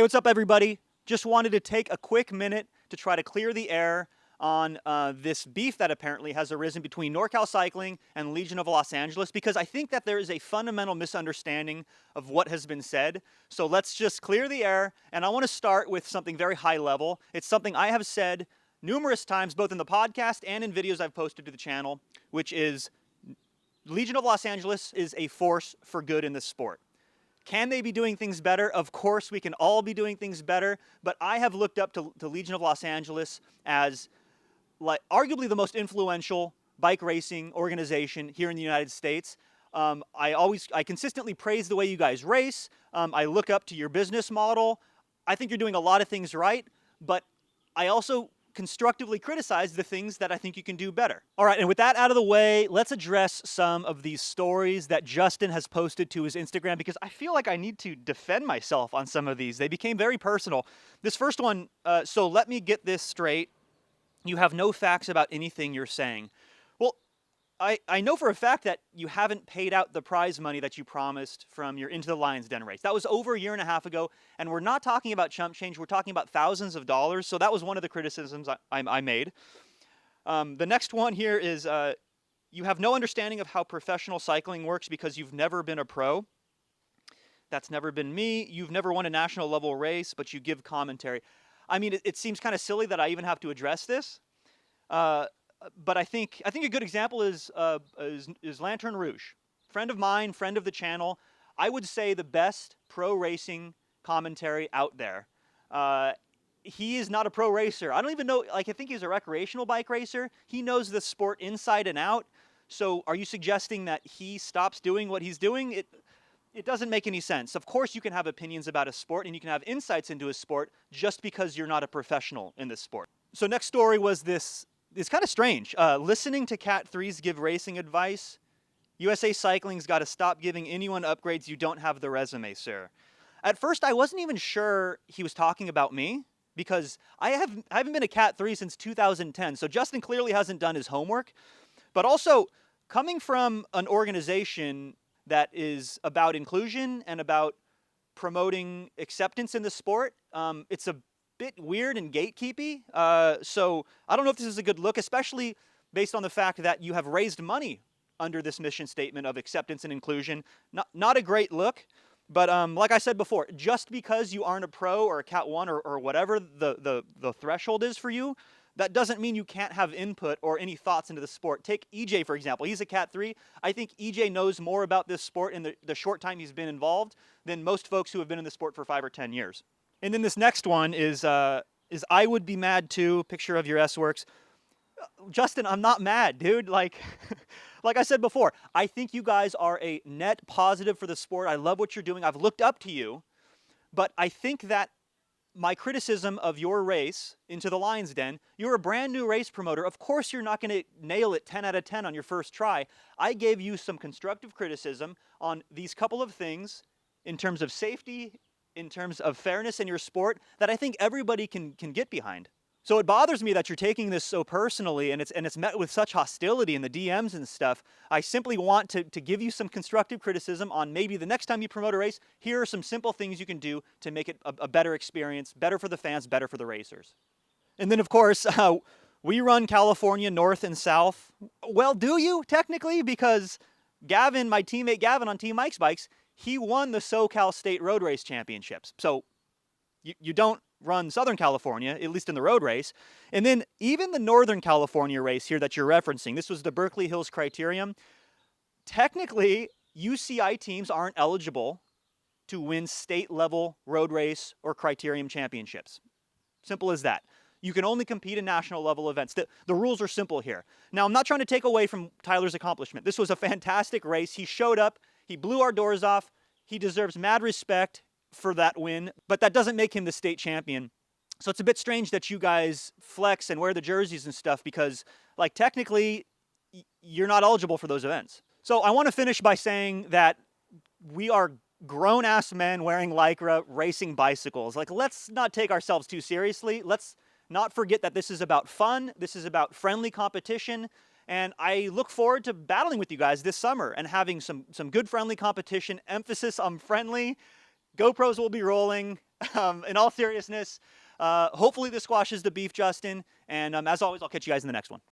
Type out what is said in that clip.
what's up, everybody? Just wanted to take a quick minute to try to clear the air on this beef that apparently has arisen between NorCal Cycling and Legion of Los Angeles, because I think that there is a fundamental misunderstanding of what has been said. So let's just clear the air, and I want to start with something very high level. It's something I have said numerous times, both in the podcast and in videos I've posted to the channel, which is Legion of Los Angeles is a force for good in this sport. Can they be doing things better? Of course, we can all be doing things better, but I have looked up to Legion of Los Angeles as like arguably the most influential bike racing organization here in the United States. I consistently praise the way you guys race. I look up to your business model. I think you're doing a lot of things right, but I also constructively criticize the things that I think you can do better. All right, and with that out of the way, let's address some of these stories that Justin has posted to his Instagram, because I feel like I need to defend myself on some of these. They became very personal. This first one, so let me get this straight. You have no facts about anything you're saying. Well, I know for a fact that you haven't paid out the prize money that you promised from your Into the Lion's Den race. That was over a year and a half ago, and we're not talking about chump change. We're talking about thousands of dollars, so that was one of the criticisms I made. The next one here is you have no understanding of how professional cycling works because you've never been a pro. That's never been me. You've never won a national level race, but you give commentary. I mean, it seems kind of silly that I even have to address this. But I think a good example is Lantern Rouge. Friend of mine, friend of the channel. I would say the best pro racing commentary out there. He is not a pro racer. I don't even know, I think he's a recreational bike racer. He knows the sport inside and out. So are you suggesting that he stops doing what he's doing? It doesn't make any sense. Of course you can have opinions about a sport and you can have insights into a sport just because you're not a professional in this sport. So next story was this. It's kind of strange. Listening to Cat 3s give racing advice. USA Cycling's got to stop giving anyone upgrades. You don't have the resume, sir. At first, I wasn't even sure he was talking about me because I haven't been a Cat 3 since 2010. So Justin clearly hasn't done his homework. But also, coming from an organization that is about inclusion and about promoting acceptance in the sport, it's a bit weird and gatekeepy. So I don't know if this is a good look, especially based on the fact that you have raised money under this mission statement of acceptance and inclusion. Not a great look, but like I said before, just because you aren't a pro or a Cat 1 or whatever the threshold is for you, that doesn't mean you can't have input or any thoughts into the sport. Take EJ, for example. He's a Cat 3. I think EJ knows more about this sport in the short time he's been involved than most folks who have been in the sport for 5 or 10 years. And then this next one is I would be mad too. Picture of your S-Works. Justin, I'm not mad, dude. Like I said before, I think you guys are a net positive for the sport. I love what you're doing. I've looked up to you. But I think that my criticism of your race, Into the Lion's Den, you're a brand new race promoter. Of course you're not going to nail it 10 out of 10 on your first try. I gave you some constructive criticism on these couple of things in terms of safety, in terms of fairness in your sport, that I think everybody can get behind. So it bothers me that you're taking this so personally and it's met with such hostility in the DMs and stuff. I simply want to give you some constructive criticism on maybe the next time you promote a race, here are some simple things you can do to make it a better experience, better for the fans, better for the racers. And then of course, we run California north and south. Well, do you technically? Because Gavin, my teammate Gavin on Team Mike's Bikes, he won the SoCal State Road Race Championships. So you don't run Southern California, at least in the road race. And then even the Northern California race here that you're referencing, this was the Berkeley Hills Criterium. Technically, UCI teams aren't eligible to win state-level road race or criterium championships. Simple as that. You can only compete in national-level events. The rules are simple here. Now, I'm not trying to take away from Tyler's accomplishment. This was a fantastic race. He showed up. He blew our doors off. He deserves mad respect for that win, but that doesn't make him the state champion. So it's a bit strange that you guys flex and wear the jerseys and stuff because, like, technically, you're not eligible for those events. So I want to finish by saying that we are grown-ass men wearing Lycra, racing bicycles. Like, let's not take ourselves too seriously. Let's not forget that this is about fun. This is about friendly competition. And I look forward to battling with you guys this summer and having some good friendly competition, emphasis on friendly. GoPros will be rolling. In all seriousness, hopefully this squashes the beef, Justin. And as always, I'll catch you guys in the next one.